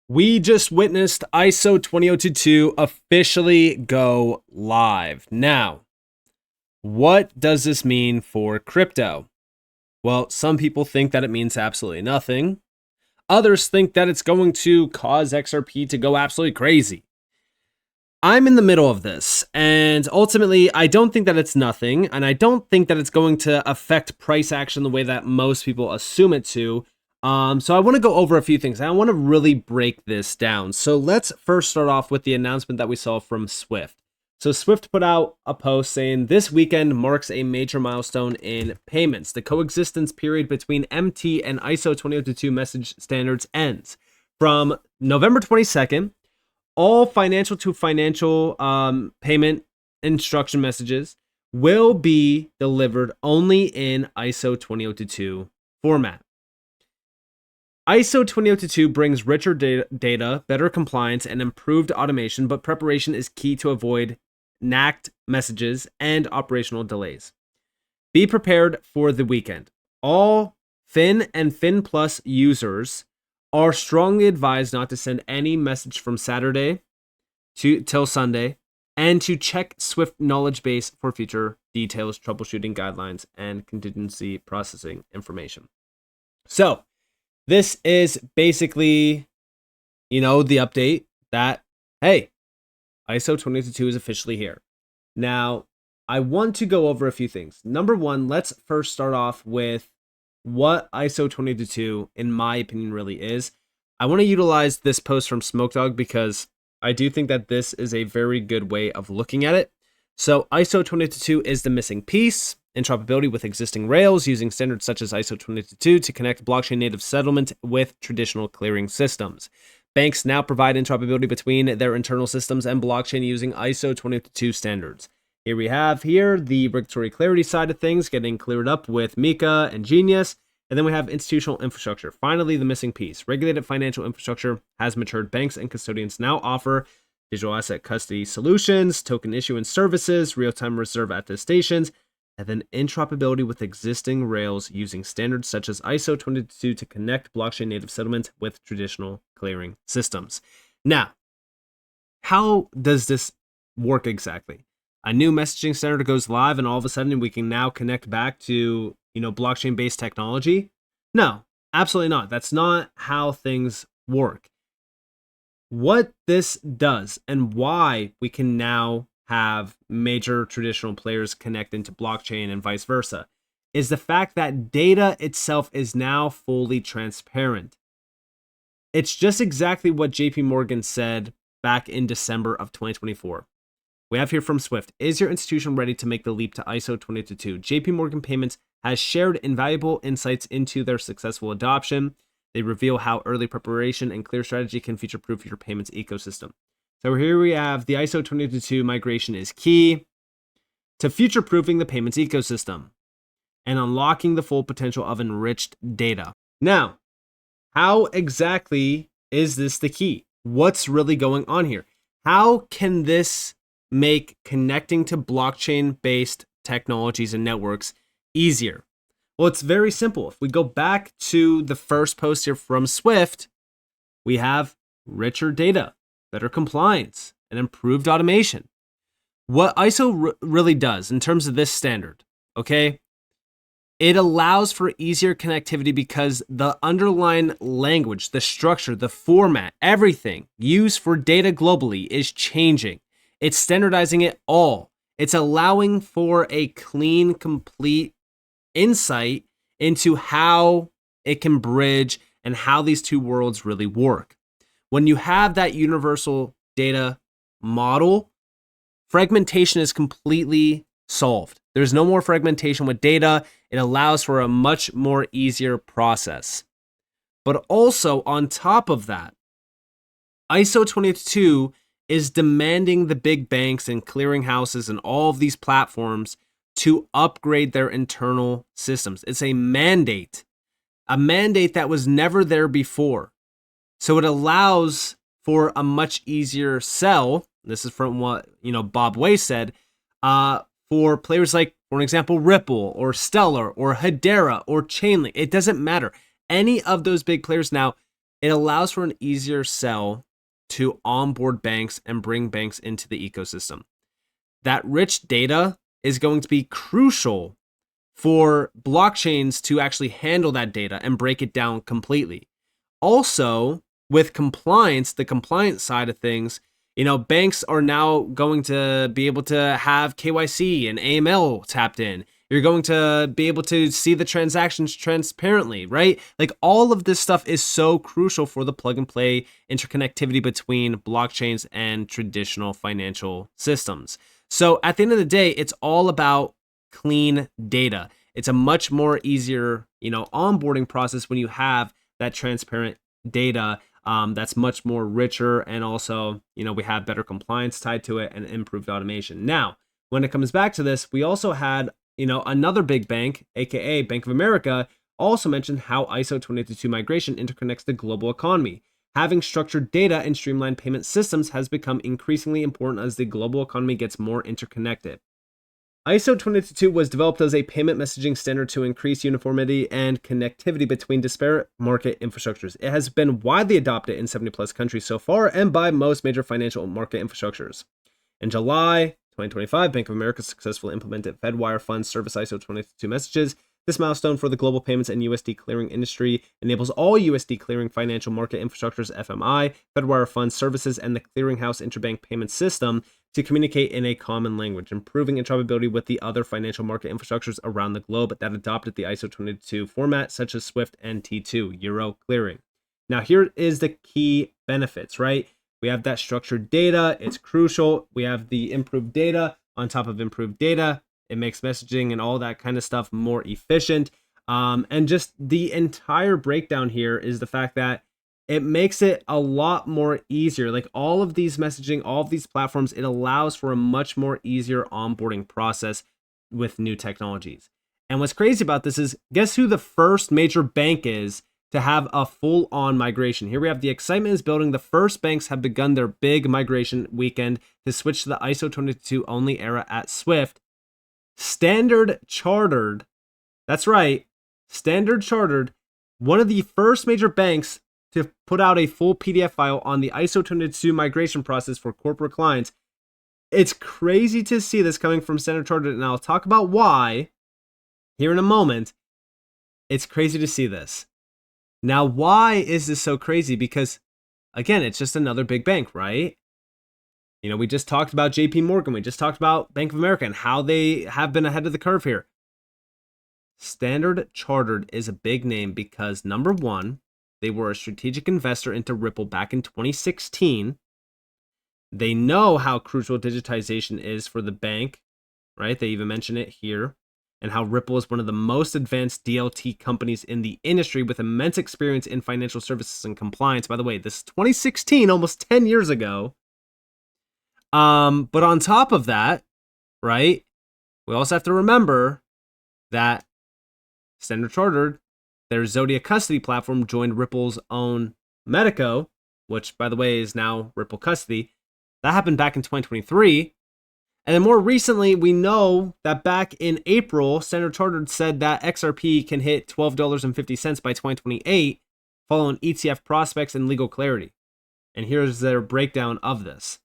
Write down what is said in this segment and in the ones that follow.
We just witnessed ISO 20022 officially go live. Now, what does this mean for crypto? Well, some people think that it means absolutely nothing. Others think that it's going to cause XRP to go absolutely crazy. I'm in the middle of this, and ultimately, I don't think that it's nothing, and I don't think that it's going to affect price action the way that most people assume it to. So I want to go over a few things. I want to really break this down. So let's first start off with the announcement that we saw from Swift. So Swift put out a post saying this weekend marks a major milestone in payments. The coexistence period between MT and ISO 20022 message standards ends. From November 22nd, all financial to financial payment instruction messages will be delivered only in ISO 20022 format. ISO 20022 brings richer data, better compliance, and improved automation, but preparation is key to avoid nacked messages and operational delays. Be prepared for the weekend. All Fin and Fin Plus users are strongly advised not to send any message from Saturday till Sunday, and to check Swift knowledge base for future details, troubleshooting guidelines, and contingency processing information. So, this is basically, the update that, hey, ISO 20022 is officially here. Now, I want to go over a few things. Number one, let's first start off with what ISO 20022, in my opinion, really is. I want to utilize this post from Smokedog because I do think that this is a very good way of looking at it. So ISO 20022 is the missing piece. Interoperability with existing rails using standards such as ISO 20022 to connect blockchain native settlement with traditional clearing systems. Banks now provide interoperability between their internal systems and blockchain using ISO 20022 standards. Here we have the regulatory clarity side of things getting cleared up with Mika and Genius. And then we have institutional infrastructure. Finally, the missing piece. Regulated financial infrastructure has matured. Banks and custodians now offer digital asset custody solutions, token issuance services, real-time reserve attestations, and then interoperability with existing rails using standards such as ISO 20022 to connect blockchain native settlement with traditional clearing systems. Now, how does this work exactly? A new messaging standard goes live and all of a sudden we can now connect back to, blockchain-based technology? No, absolutely not. That's not how things work. What this does and why we can now have major traditional players connect into blockchain and vice versa is the fact that data itself is now fully transparent. It's just exactly what JP Morgan said back in December of 2024. We have here from Swift. Is your institution ready to make the leap to ISO 20022? JP Morgan Payments has shared invaluable insights into their successful adoption. They reveal how early preparation and clear strategy can future-proof your payments ecosystem. So here we have the ISO 20022 migration is key to future-proofing the payments ecosystem and unlocking the full potential of enriched data. Now, how exactly is this the key? What's really going on here? How can this make connecting to blockchain-based technologies and networks easier? Well, it's very simple. If we go back to the first post here from Swift, we have richer data, better compliance, and improved automation. What ISO really does in terms of this standard, okay, it allows for easier connectivity because the underlying language, the structure, the format, everything used for data globally is changing. It's standardizing it all. It's allowing for a clean, complete insight into how it can bridge and how these two worlds really work. When you have that universal data model, fragmentation is completely solved. There's no more fragmentation with data. It allows for a much more easier process. But also on top of that, ISO 20022 is demanding the big banks and clearinghouses and all of these platforms to upgrade their internal systems. It's a mandate that was never there before. So it allows for a much easier sell. This is from what, Bob Way said, for players like, for example, Ripple or Stellar or Hedera or Chainlink. It doesn't matter. Any of those big players now it allows for an easier sell to onboard banks and bring banks into the ecosystem. That rich data is going to be crucial for blockchains to actually handle that data and break it down completely. Also, with compliance, the compliance side of things, banks are now going to be able to have KYC and AML tapped in. You're going to be able to see the transactions transparently, right? Like all of this stuff is so crucial for the plug and play interconnectivity between blockchains and traditional financial systems. So at the end of the day, it's all about clean data. It's a much more easier, onboarding process when you have that transparent data that's much more richer, and also, we have better compliance tied to it and improved automation. Now, when it comes back to this, we also had, another big bank, aka Bank of America, also mentioned how ISO 20022 migration interconnects the global economy. Having structured data and streamlined payment systems has become increasingly important as the global economy gets more interconnected. ISO 20022 was developed as a payment messaging standard to increase uniformity and connectivity between disparate market infrastructures. It has been widely adopted in 70 plus countries so far and by most major financial market infrastructures. In July 2025, Bank of America successfully implemented Fedwire Funds Service ISO 20022 messages. This milestone for the global payments and USD clearing industry enables all USD clearing financial market infrastructures, FMI, Fedwire Funds Services, and the Clearinghouse Interbank Payment System to communicate in a common language, improving interoperability with the other financial market infrastructures around the globe that adopted the ISO 20022 format, such as SWIFT and T2, Euro clearing. Now, here is the key benefits, right? We have that structured data. It's crucial. We have the improved data on top of improved data. It makes messaging and all that kind of stuff more efficient. And just the entire breakdown here is the fact that it makes it a lot more easier. Like all of these messaging, all of these platforms, it allows for a much more easier onboarding process with new technologies. And what's crazy about this is, guess who the first major bank is to have a full-on migration? Here we have the excitement is building. The first banks have begun their big migration weekend to switch to the ISO 20022 only era at SWIFT. Standard Chartered, that's right, Standard Chartered, one of the first major banks to put out a full PDF file on the ISO 20022 migration process for corporate clients. It's crazy to see this coming from Standard Chartered, and I'll talk about why here in a moment. It's crazy to see this. Now, why is this so crazy? Because, again, it's just another big bank, right? We just talked about JP Morgan. We just talked about Bank of America and how they have been ahead of the curve here. Standard Chartered is a big name because, number one, they were a strategic investor into Ripple back in 2016. They know how crucial digitization is for the bank, right? They even mention it here. And how Ripple is one of the most advanced DLT companies in the industry with immense experience in financial services and compliance. By the way, this is 2016, almost 10 years ago. But on top of that, right, we also have to remember that Standard Chartered, their Zodiac custody platform, joined Ripple's own Medico, which, by the way, is now Ripple Custody. That happened back in 2023. And then more recently, we know that back in April, Standard Chartered said that XRP can hit $12.50 by 2028, following ETF prospects and legal clarity. And here's their breakdown of this.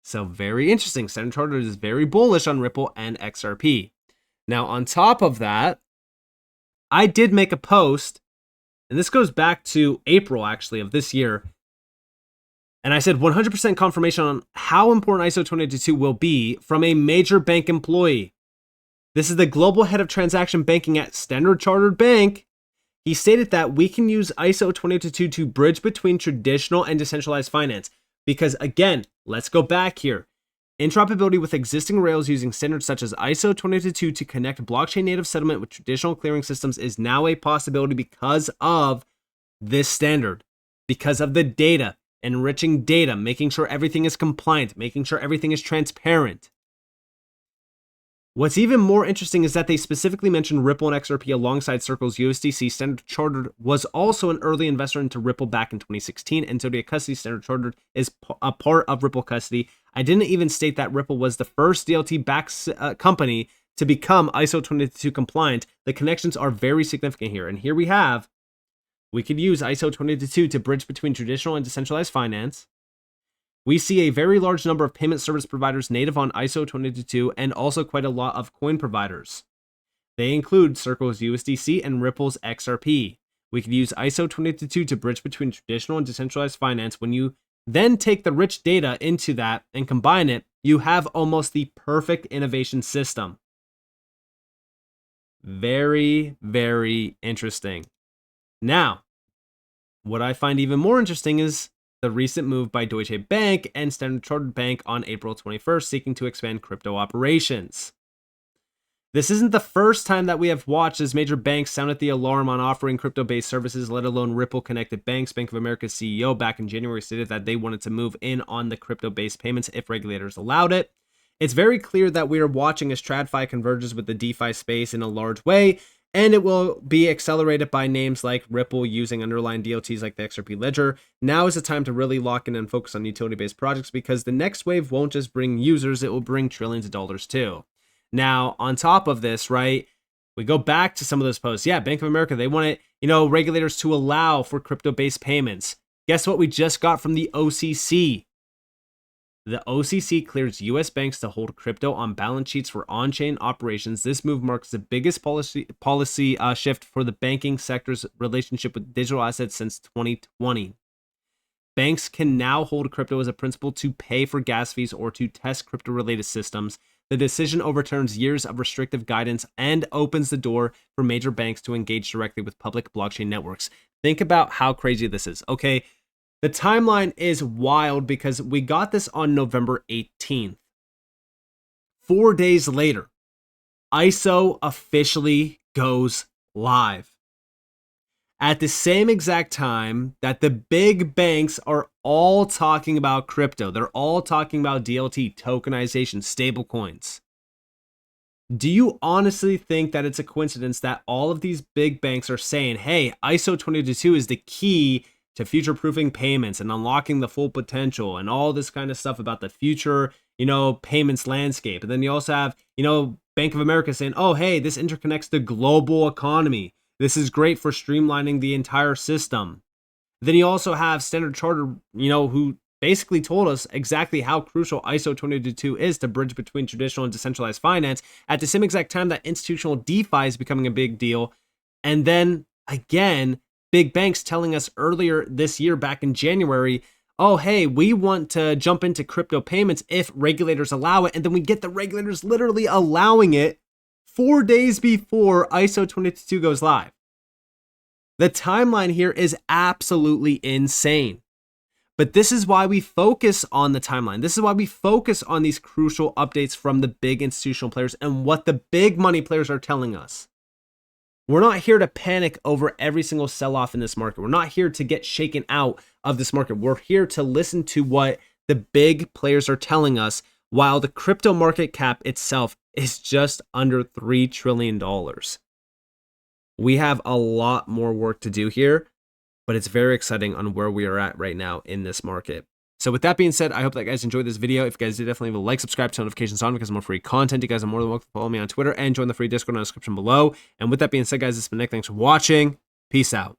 So very interesting. Standard Chartered is very bullish on Ripple and XRP. Now, on top of that, I did make a post, and this goes back to April, actually, of this year. And I said 100% confirmation on how important ISO 20022 will be from a major bank employee. This is the global head of transaction banking at Standard Chartered Bank. He stated that we can use ISO 20022 to bridge between traditional and decentralized finance. Because again, let's go back here. Interoperability with existing rails using standards such as ISO 20022 to connect blockchain native settlement with traditional clearing systems is now a possibility because of this standard, because of the data, enriching data, making sure everything is compliant, making sure everything is transparent. What's even more interesting is that they specifically mentioned Ripple and XRP alongside Circle's USDC. Standard Chartered was also an early investor into Ripple back in 2016, and Zodiac Custody Standard Chartered is a part of Ripple Custody. I didn't even state that Ripple was the first DLT-backed company to become ISO 20022 compliant. The connections are very significant here, and here we have We could use ISO 2022 to bridge between traditional and decentralized finance. We see a very large number of payment service providers native on ISO 2022 and also quite a lot of coin providers. They include Circle's USDC and Ripple's XRP. We could use ISO 2022 to bridge between traditional and decentralized finance. When you then take the rich data into that and combine it, you have almost the perfect innovation system. Very, very interesting. Now, what I find even more interesting is the recent move by Deutsche Bank and Standard Chartered Bank on April 21st, seeking to expand crypto operations. This isn't the first time that we have watched as major banks sounded the alarm on offering crypto-based services, let alone Ripple-connected banks. Bank of America's CEO back in January stated that they wanted to move in on the crypto-based payments if regulators allowed it. It's very clear that we are watching as TradFi converges with the DeFi space in a large way, and it will be accelerated by names like Ripple using underlying DLTs like the XRP ledger. Now is the time to really lock in and focus on utility-based projects, because the next wave won't just bring users, it will bring trillions of dollars too. Now, on top of this, right, we go back to some of those posts. Yeah, Bank of America, they wanted, regulators to allow for crypto-based payments. Guess what we just got from the OCC? The OCC clears U.S. banks to hold crypto on balance sheets for on-chain operations. This move marks the biggest policy shift for the banking sector's relationship with digital assets since 2020. Banks can now hold crypto as a principal to pay for gas fees or to test crypto-related systems. The decision overturns years of restrictive guidance and opens the door for major banks to engage directly with public blockchain networks. Think about how crazy this is. Okay, the timeline is wild because we got this on November 18th. 4 days later, ISO officially goes live. At the same exact time that the big banks are all talking about crypto, they're all talking about DLT, tokenization, stablecoins. Do you honestly think that it's a coincidence that all of these big banks are saying, hey, ISO 2022 is the key to future-proofing payments and unlocking the full potential and all this kind of stuff about the future, payments landscape? And then you also have, Bank of America saying, oh, hey, this interconnects the global economy. This is great for streamlining the entire system. Then you also have Standard Chartered, who basically told us exactly how crucial ISO 2022 is to bridge between traditional and decentralized finance at the same exact time that institutional DeFi is becoming a big deal. And then again, big banks telling us earlier this year, back in January, oh, hey, we want to jump into crypto payments if regulators allow it. And then we get the regulators literally allowing it 4 days before ISO 2022 goes live. The timeline here is absolutely insane. But this is why we focus on the timeline. This is why we focus on these crucial updates from the big institutional players and what the big money players are telling us. We're not here to panic over every single sell-off in this market. We're not here to get shaken out of this market. We're here to listen to what the big players are telling us, while the crypto market cap itself is just under $3 trillion. We have a lot more work to do here, but it's very exciting on where we are at right now in this market. So with that being said, I hope that you guys enjoyed this video. If you guys did, definitely leave a like, subscribe, turn notifications on because more free content. You guys are more than welcome to follow me on Twitter and join the free Discord in the description below. And with that being said, guys, this has been Nick. Thanks for watching. Peace out.